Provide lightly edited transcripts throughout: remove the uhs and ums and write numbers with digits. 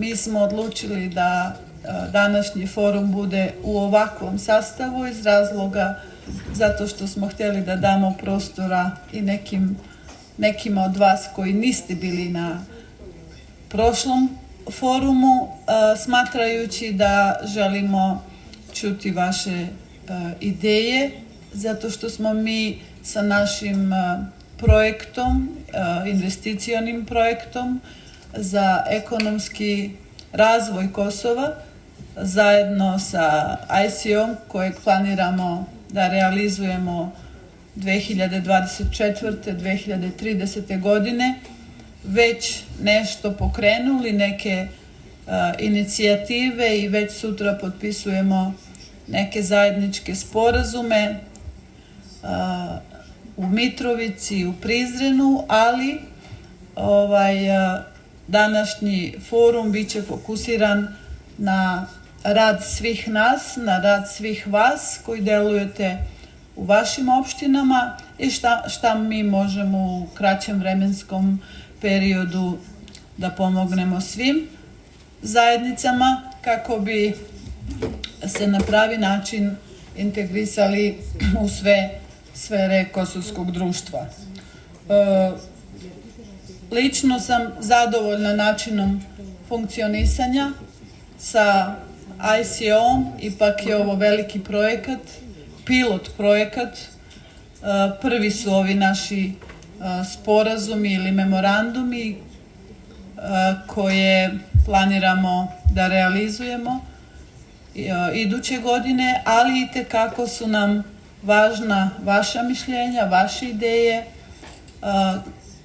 mi smo odlučili da današnji forum bude u ovakvom sastavu iz razloga zato što smo htjeli da damo prostora i nekima od vas koji niste bili na prošlom forumu, smatrajući da želimo čuti vaše ideje, zato što smo mi sa našim projektom, investicionim projektom za ekonomski razvoj Kosova, zajedno sa ICO kojeg planiramo da realizujemo 2024. 2030. godine, već nešto pokrenuli, neke inicijative i već sutra potpisujemo neke zajedničke sporazume u Mitrovici, u Prizrenu, ali današnji forum bit će fokusiran na rad svih nas, na rad svih vas koji delujete u vašim opštinama i šta mi možemo u kraćem vremenskom periodu da pomognemo svim zajednicama kako bi se na pravi način integrisali u sve sfere kosovskog društva. Lično sam zadovoljna načinom funkcionisanja sa ICO-om, ipak je ovo veliki projekat, pilot projekat. Prvi su ovi naši sporazumi ili memorandumi koje planiramo da realizujemo iduće godine, ali itekako su nam važna vaša mišljenja, vaše ideje.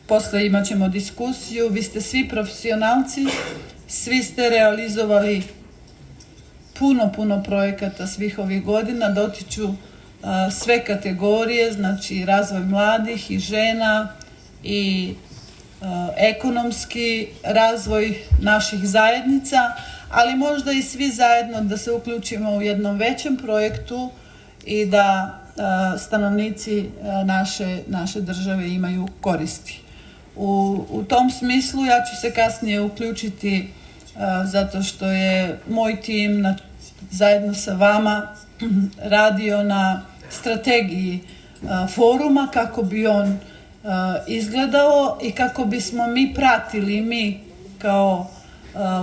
Posle imat ćemo diskusiju. Vi ste svi profesionalci, svi ste realizovali puno projekata svih ovih godina, dotiču sve kategorije, znači razvoj mladih i žena i ekonomski razvoj naših zajednica, ali možda i svi zajedno da se uključimo u jednom većem projektu i da stanovnici naše države imaju koristi. U tom smislu ja ću se kasnije uključiti zato što je moj tim zajedno sa vama radio na strategiji foruma, kako bi on izgledao i kako bismo mi pratili, mi kao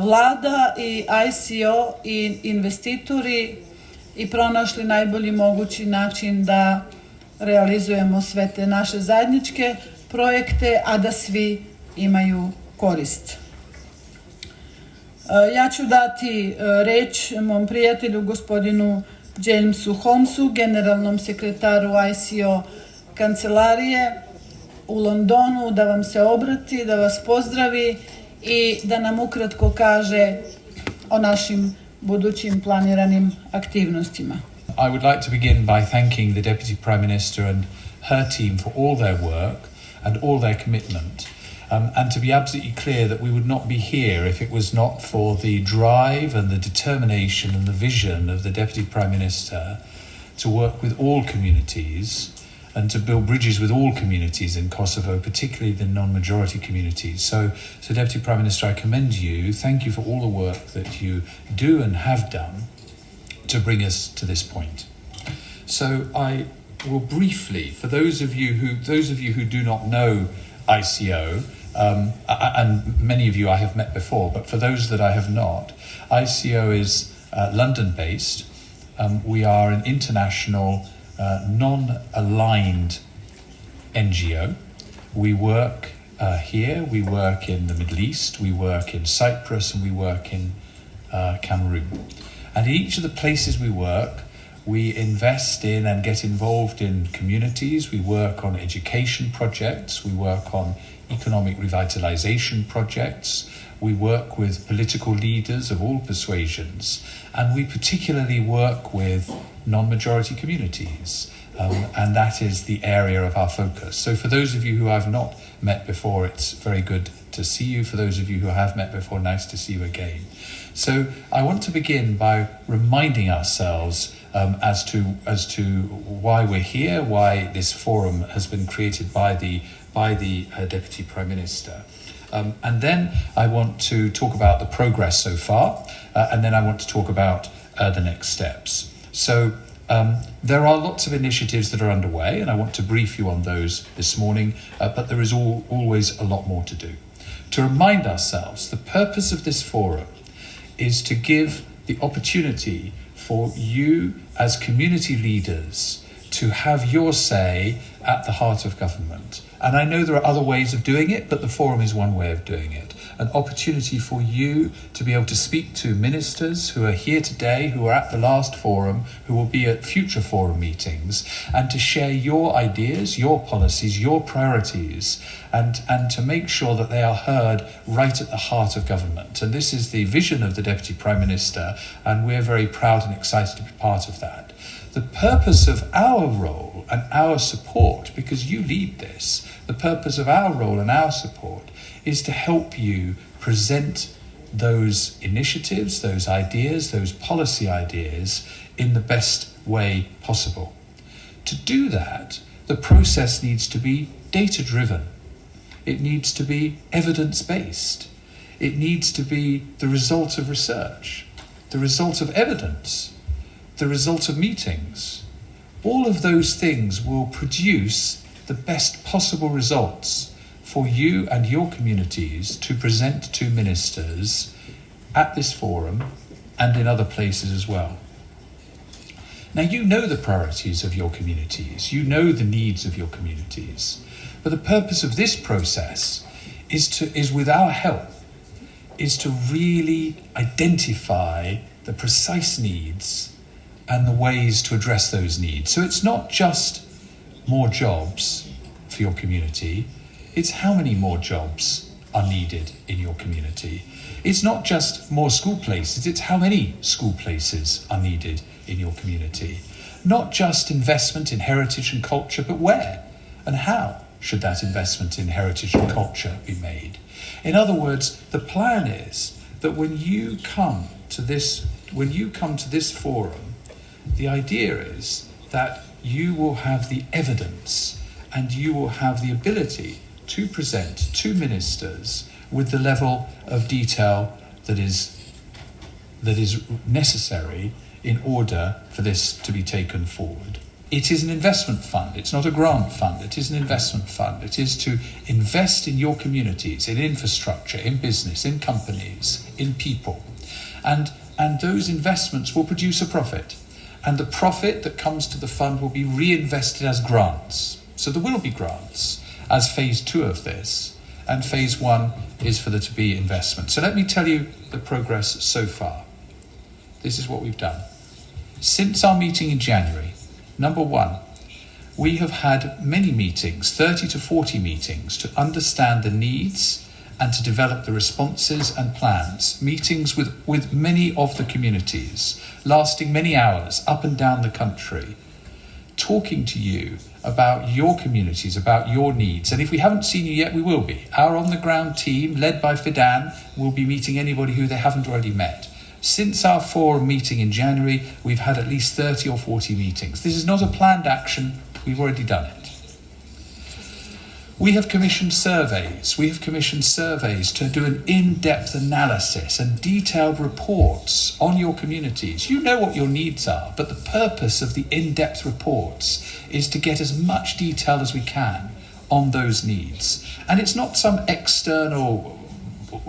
vlada i ICO i investitori, i pronašli najbolji mogući način da realizujemo sve te naše zajedničke projekte, a da svi imaju korist. Ja ću dati reč mom prijatelju gospodinu Jamesu Holmesu, generalnom sekretaru ICO kancelarije u Londonu, da vam se obrati, da vas pozdravi i da nam ukratko kaže o našim budućim planiranim aktivnostima. I would like to begin by thanking the Deputy Prime Minister and her team for all their work and all their commitment. And to be absolutely clear that we would not be here if it was not for the drive and the determination and the vision of the Deputy Prime Minister to work with all communities and to build bridges with all communities in Kosovo, particularly the non-majority communities. So Deputy Prime Minister, I commend you. Thank you for all the work that you do and have done to bring us to this point. So I will briefly, for those of you who do not know ICO, and many of you I have met before, but for those that I have not, ICO is London-based. We are an international, non-aligned NGO. We work here, we work in the Middle East, we work in Cyprus, and we work in Cameroon. And in each of the places we work, we invest in and get involved in communities. We work on education projects. We work on economic revitalization projects. We work with political leaders of all persuasions. And we particularly work with non-majority communities. And that is the area of our focus. So for those of you who I've not met before, it's very good to see you. For those of you who have met before, nice to see you again. So I want to begin by reminding ourselves as to why we're here, why this forum has been created by the Deputy Prime Minister. And then I want to talk about the progress so far, and then I want to talk about the next steps. So there are lots of initiatives that are underway, and I want to brief you on those this morning, but there is always a lot more to do. To remind ourselves, the purpose of this forum is to give the opportunity for you as community leaders to have your say at the heart of government. And I know there are other ways of doing it, but the forum is one way of doing it. An opportunity for you to be able to speak to ministers who are here today, who are at the last forum, who will be at future forum meetings, and to share your ideas, your policies, your priorities, and to make sure that they are heard right at the heart of government. And this is the vision of the Deputy Prime Minister, and we're very proud and excited to be part of that. The purpose of our role and our support, because you lead this, the purpose of our role and our support is to help you present those initiatives, those ideas, those policy ideas in the best way possible. To do that, the process needs to be data-driven. It needs to be evidence-based. It needs to be the result of research, the result of evidence, the result of meetings. All of those things will produce the best possible results for you and your communities to present to ministers at this forum and in other places as well. Now, you know the priorities of your communities, you know the needs of your communities, but the purpose of this process is with our help, is to really identify the precise needs and the ways to address those needs. So it's not just more jobs for your community, it's how many more jobs are needed in your community. It's not just more school places, it's how many school places are needed in your community. Not just investment in heritage and culture, but where and how should that investment in heritage and culture be made? In other words, the plan is that when you come to this forum, the idea is that you will have the evidence and you will have the ability to present to ministers with the level of detail that is necessary in order for this to be taken forward. It is an investment fund. It's not a grant fund. It is an investment fund. It is to invest in your communities, in infrastructure, in business, in companies, in people. And those investments will produce a profit. And the profit that comes to the fund will be reinvested as grants. So there will be grants as phase 2 of this, and phase 1 is for there to be investment. So let me tell you the progress so far. This is what we've done. Since our meeting in January, number 1, we have had many meetings, 30 to 40 meetings, to understand the needs and to develop the responses and plans. Meetings with many of the communities, lasting many hours up and down the country, talking to you about your communities, about your needs. And if we haven't seen you yet, we will be. Our on-the-ground team, led by Fidan, will be meeting anybody who they haven't already met. Since our forum meeting in January, we've had at least 30 or 40 meetings. This is not a planned action, we've already done it. We have commissioned surveys. We have commissioned surveys to do an in-depth analysis and detailed reports on your communities. You know what your needs are, but the purpose of the in-depth reports is to get as much detail as we can on those needs. And it's not some external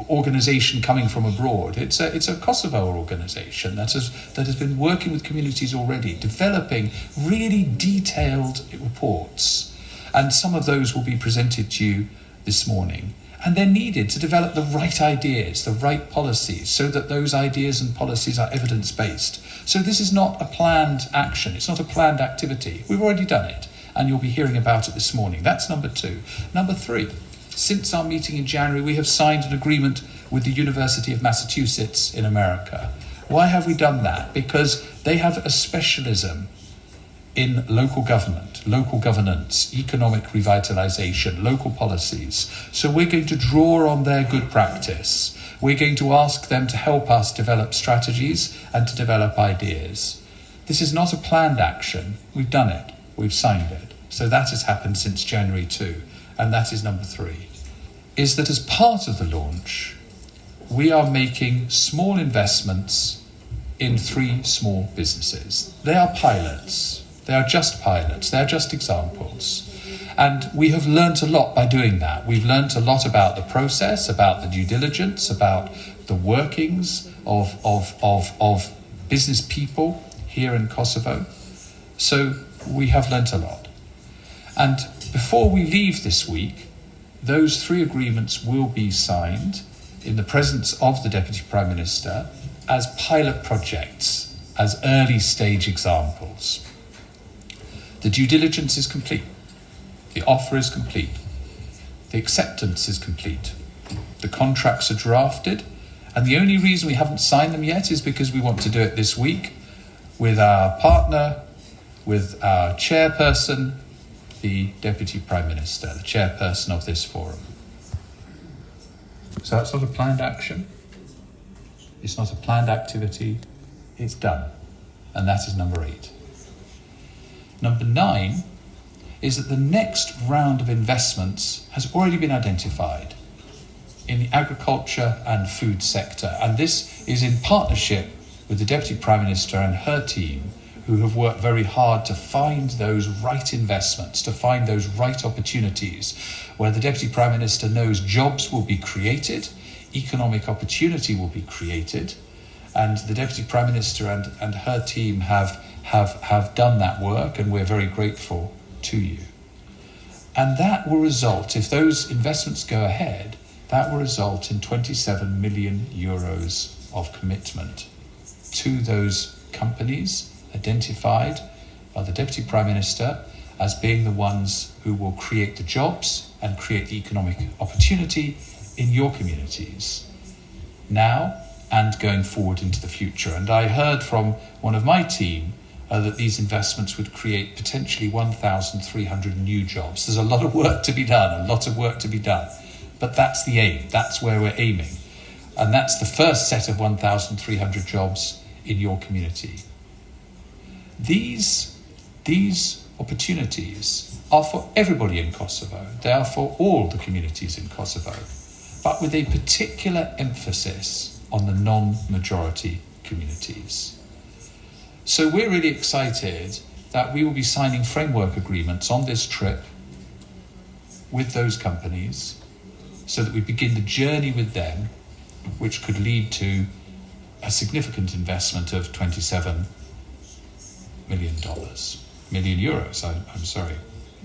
organisation coming from abroad. It's a Kosovo organisation that has been working with communities already, developing really detailed reports. And some of those will be presented to you this morning. And they're needed to develop the right ideas, the right policies, so that those ideas and policies are evidence-based. So this is not a planned action. It's not a planned activity. We've already done it, and you'll be hearing about it this morning. That's number 2. Number 3, since our meeting in January, we have signed an agreement with the University of Massachusetts in America. Why have we done that? Because they have a specialism in local government, local governance, economic revitalization, local policies. So we're going to draw on their good practice. We're going to ask them to help us develop strategies and to develop ideas. This is not a planned action. We've done it. We've signed it. So that has happened since January 2, and that is number 3. is that as part of the launch, we are making small investments in 3 small businesses. They are pilots. They are just pilots. They are just examples. And we have learnt a lot by doing that. We've learnt a lot about the process, about the due diligence, about the workings of business people here in Kosovo. So we have learnt a lot. And before we leave this week, those 3 agreements will be signed in the presence of the Deputy Prime Minister as pilot projects, as early stage examples. The due diligence is complete. The offer is complete. The acceptance is complete. The contracts are drafted. And the only reason we haven't signed them yet is because we want to do it this week with our partner, with our chairperson, the Deputy Prime Minister, the chairperson of this forum. So that's not a planned action. It's not a planned activity. It's done. And that is number 8. Number 9 is that the next round of investments has already been identified in the agriculture and food sector. And this is in partnership with the Deputy Prime Minister and her team, who have worked very hard to find those right investments, to find those right opportunities, where the Deputy Prime Minister knows jobs will be created, economic opportunity will be created, and the Deputy Prime Minister and her team have done that work, and we're very grateful to you. And that will result, if those investments go ahead, that will result in 27 million euros of commitment to those companies identified by the Deputy Prime Minister as being the ones who will create the jobs and create the economic opportunity in your communities now and going forward into the future. And I heard from one of my team that these investments would create potentially 1,300 new jobs. There's a lot of work to be done, but that's the aim. That's where we're aiming. And that's the first set of 1,300 jobs in your community. These opportunities are for everybody in Kosovo. They are for all the communities in Kosovo, but with a particular emphasis on the non-majority communities. So we're really excited that we will be signing framework agreements on this trip with those companies so that we begin the journey with them, which could lead to a significant investment of $27 million. I'm sorry.